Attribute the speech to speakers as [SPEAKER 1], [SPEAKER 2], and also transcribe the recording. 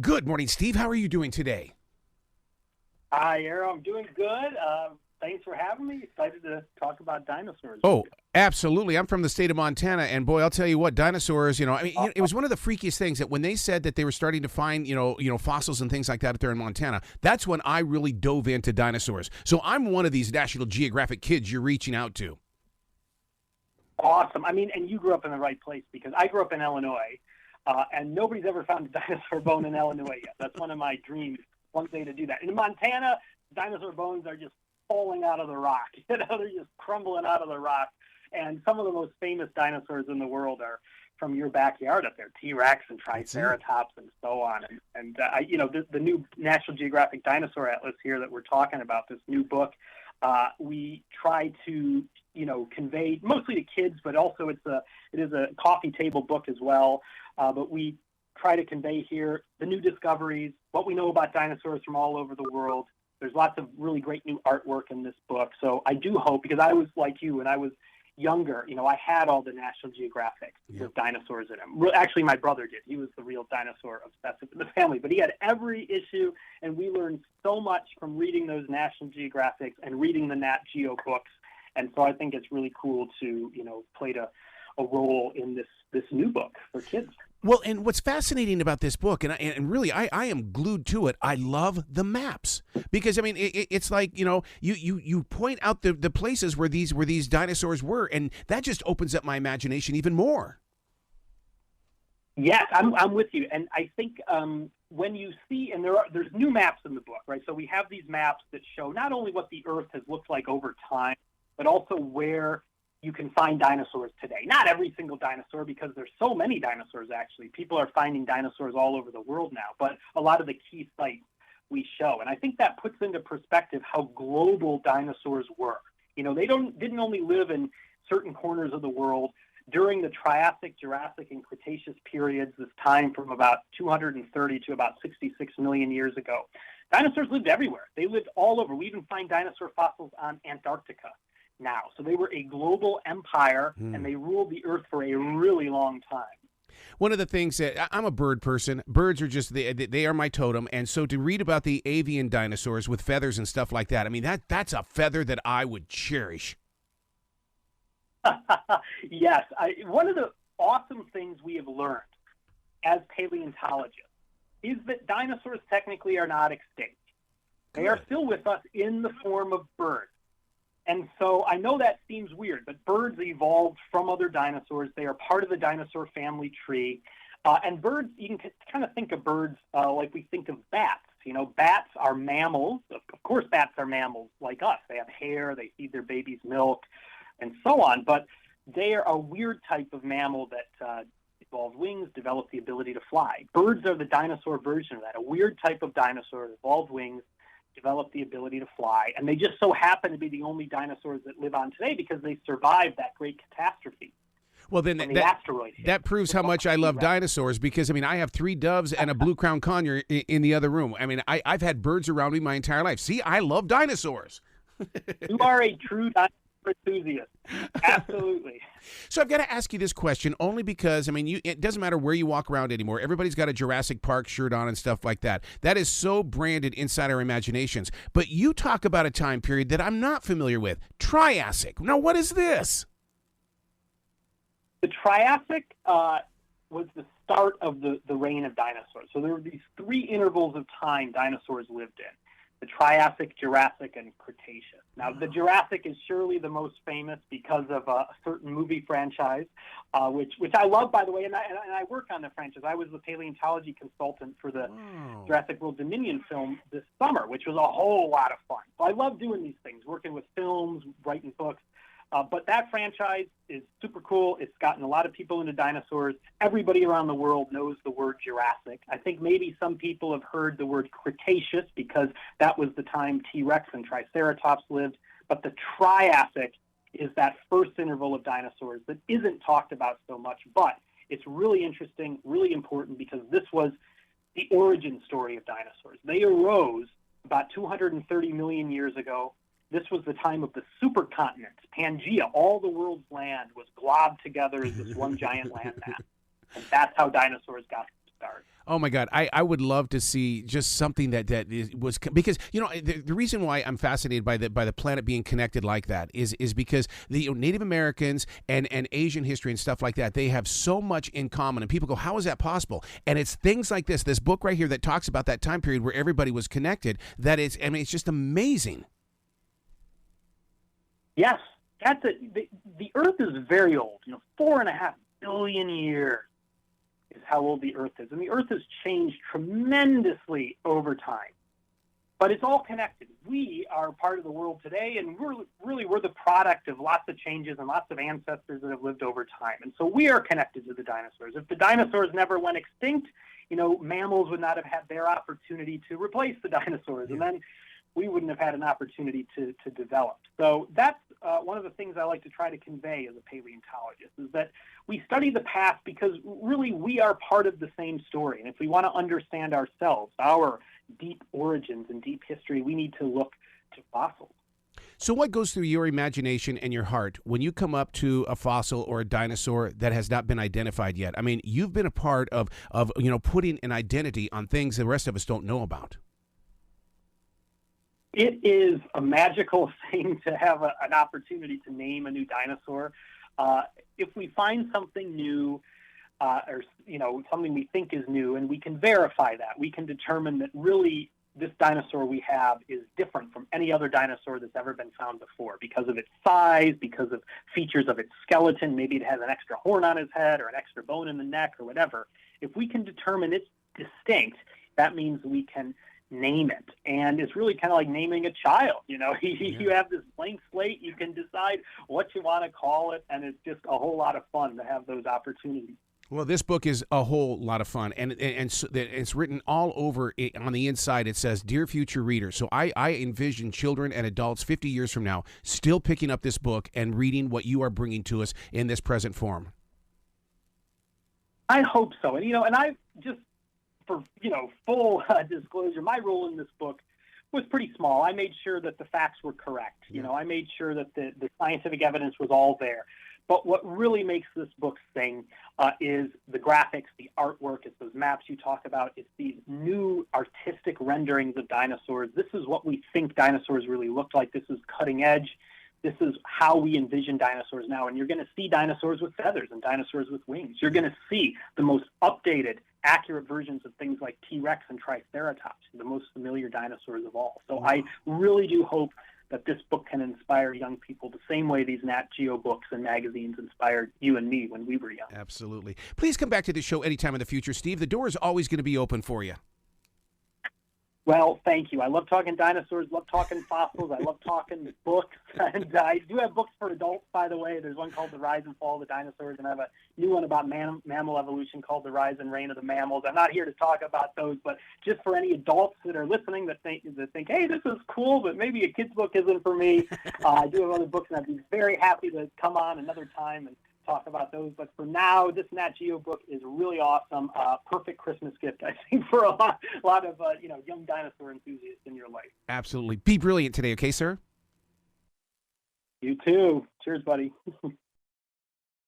[SPEAKER 1] Good morning, Steve. How are you doing today?
[SPEAKER 2] Hi, Arrow. I'm doing good. Thanks for having me. Excited to talk about dinosaurs with
[SPEAKER 1] Oh, absolutely. I'm from the state of Montana, and boy, I'll tell you what, dinosaurs,
[SPEAKER 2] you.
[SPEAKER 1] it was one of the freakiest things that when they said that they were starting to find, fossils and things like that up there in Montana, that's when I really dove into dinosaurs. So I'm one of these National Geographic kids you're reaching out to.
[SPEAKER 2] Awesome. I mean, and you grew up in the right place because I grew up in Illinois, and nobody's ever found a dinosaur bone in Illinois yet. That's one of my dreams, one day to do that. In Montana, dinosaur bones are just falling out of the rock. They're just crumbling out of the rock. And some of the most famous dinosaurs in the world are from your backyard up there, T-Rex and Triceratops and so on. And the new National Geographic Dinosaur Atlas here that we're talking about, this new book, we try to, convey mostly to kids, but also it is a coffee table book as well. But we try to convey here the new discoveries, what we know about dinosaurs from all over the world. There's lots of really great new artwork in this book. So I do hope, because I was like you when I was younger, I had all the National Geographics with dinosaurs in them. Actually, my brother did. He was the real dinosaur obsessive in the family. But he had every issue, and we learned so much from reading those National Geographics and reading the Nat Geo books. And so I think it's really cool to, play a role in this new book for kids.
[SPEAKER 1] Well, and what's fascinating about this book, and really, I am glued to it. I love the maps because it's like you point out the places where these dinosaurs were, and that just opens up my imagination even more.
[SPEAKER 2] Yes, I'm with you, and I think when you see, and there's new maps in the book, right? So we have these maps that show not only what the Earth has looked like over time, but also where you can find dinosaurs today. Not every single dinosaur, because there's so many dinosaurs, actually. People are finding dinosaurs all over the world now, but a lot of the key sites we show. And I think that puts into perspective how global dinosaurs were. They didn't only live in certain corners of the world. During the Triassic, Jurassic, and Cretaceous periods, this time from about 230 to about 66 million years ago, dinosaurs lived everywhere. They lived all over. We even find dinosaur fossils on Antarctica now. So they were a global empire, and they ruled the Earth for a really long time.
[SPEAKER 1] One of the things that I'm a bird person, birds are just they are my totem, and so to read about the avian dinosaurs with feathers and stuff like that, that's a feather that I would cherish.
[SPEAKER 2] Yes, one of the awesome things we have learned as paleontologists is that dinosaurs technically are not extinct. They are still with us in the form of birds. And so I know that seems weird, but birds evolved from other dinosaurs. They are part of the dinosaur family tree. And birds, you can kind of think of birds like we think of bats. Bats are mammals. Of course, bats are mammals like us. They have hair, they feed their babies milk, and so on. But they are a weird type of mammal that evolved wings, developed the ability to fly. Birds are the dinosaur version of that, a weird type of dinosaur that evolved wings, developed the ability to fly, and they just so happen to be the only dinosaurs that live on today because they survived that great catastrophe.
[SPEAKER 1] Well, then that proves how much I love dinosaurs because, I have 3 doves and a blue-crowned conure in the other room. I've had birds around me my entire life. See, I love dinosaurs.
[SPEAKER 2] You are a true dinosaur enthusiast. Absolutely.
[SPEAKER 1] So I've got to ask you this question only because, it doesn't matter where you walk around anymore. Everybody's got a Jurassic Park shirt on and stuff like that. That is so branded inside our imaginations. But you talk about a time period that I'm not familiar with, Triassic. Now, what is this?
[SPEAKER 2] The Triassic was the start of the reign of dinosaurs. So there were these 3 intervals of time dinosaurs lived in: the Triassic, Jurassic, and Cretaceous. Now, the Jurassic is surely the most famous because of a certain movie franchise, which I love, by the way, and I work on the franchise. I was the paleontology consultant for the Jurassic World Dominion film this summer, which was a whole lot of fun. So I love doing these things, working with films, writing books. But that franchise is super cool. It's gotten a lot of people into dinosaurs. Everybody around the world knows the word Jurassic. I think maybe some people have heard the word Cretaceous because that was the time T-Rex and Triceratops lived. But the Triassic is that first interval of dinosaurs that isn't talked about so much. But it's really interesting, really important, because this was the origin story of dinosaurs. They arose about 230 million years ago. This was the time of the supercontinent, Pangea. All the world's land was globbed together as this one giant landmass. And that's how dinosaurs got stars.
[SPEAKER 1] Oh my God, I would love to see just something was because the reason why I'm fascinated by the planet being connected like that is because the Native Americans and Asian history and stuff like that, they have so much in common, and people go, how is that possible? And it's things like this book right here that talks about that time period where everybody was connected. It's just amazing.
[SPEAKER 2] Yes, that's it. The Earth is very old. 4.5 billion years is how old the Earth is. And the Earth has changed tremendously over time. But it's all connected. We are part of the world today, and we're the product of lots of changes and lots of ancestors that have lived over time. And so we are connected to the dinosaurs. If the dinosaurs never went extinct, mammals would not have had their opportunity to replace the dinosaurs. And then we wouldn't have had an opportunity to develop. So that's one of the things I like to try to convey as a paleontologist, is that we study the past because really we are part of the same story. And if we want to understand ourselves, our deep origins and deep history, we need to look to fossils.
[SPEAKER 1] So what goes through your imagination and your heart when you come up to a fossil or a dinosaur that has not been identified yet? I mean, you've been a part of putting an identity on things the rest of us don't know about.
[SPEAKER 2] It is a magical thing to have an opportunity to name a new dinosaur. If we find something new, or something we think is new, and we can verify that, we can determine that really this dinosaur we have is different from any other dinosaur that's ever been found before because of its size, because of features of its skeleton. Maybe it has an extra horn on its head or an extra bone in the neck or whatever. If we can determine it's distinct, that means we can name it. And it's really kind of like naming a child. You have this blank slate, you can decide what you want to call it, and it's just a whole lot of fun to have those opportunities.
[SPEAKER 1] Well, this book is a whole lot of fun, and it's written all over it. On the inside, it says, "Dear future reader." So I envision children and adults 50 years from now still picking up this book and reading what you are bringing to us in this present form.
[SPEAKER 2] I hope so. And I just, for full disclosure, my role in this book was pretty small. I made sure that the facts were correct. I made sure that the scientific evidence was all there. But what really makes this book sing is the graphics, the artwork, it's those maps you talk about, it's these new artistic renderings of dinosaurs. This is what we think dinosaurs really looked like. This is cutting edge. This is how we envision dinosaurs now. And you're going to see dinosaurs with feathers and dinosaurs with wings. You're going to see the most updated, accurate versions of things like T-Rex and Triceratops, the most familiar dinosaurs of all. So I really do hope that this book can inspire young people the same way these Nat Geo books and magazines inspired you and me when we were young.
[SPEAKER 1] Absolutely. Please come back to the show anytime in the future, Steve. The door is always going to be open for you.
[SPEAKER 2] Well, thank you. I love talking dinosaurs, love talking fossils, I love talking books, and I do have books for adults, by the way. There's one called The Rise and Fall of the Dinosaurs, and I have a new one about mammal evolution called The Rise and Reign of the Mammals. I'm not here to talk about those, but just for any adults that are listening that think, hey, this is cool, but maybe a kid's book isn't for me, I do have other books, and I'd be very happy to come on another time and talk about those. But for now, this Nat Geo book is really awesome. Perfect Christmas gift, I think, for a lot of young dinosaur enthusiasts in your life.
[SPEAKER 1] Absolutely. Be brilliant today, okay, sir?
[SPEAKER 2] You too. Cheers, buddy.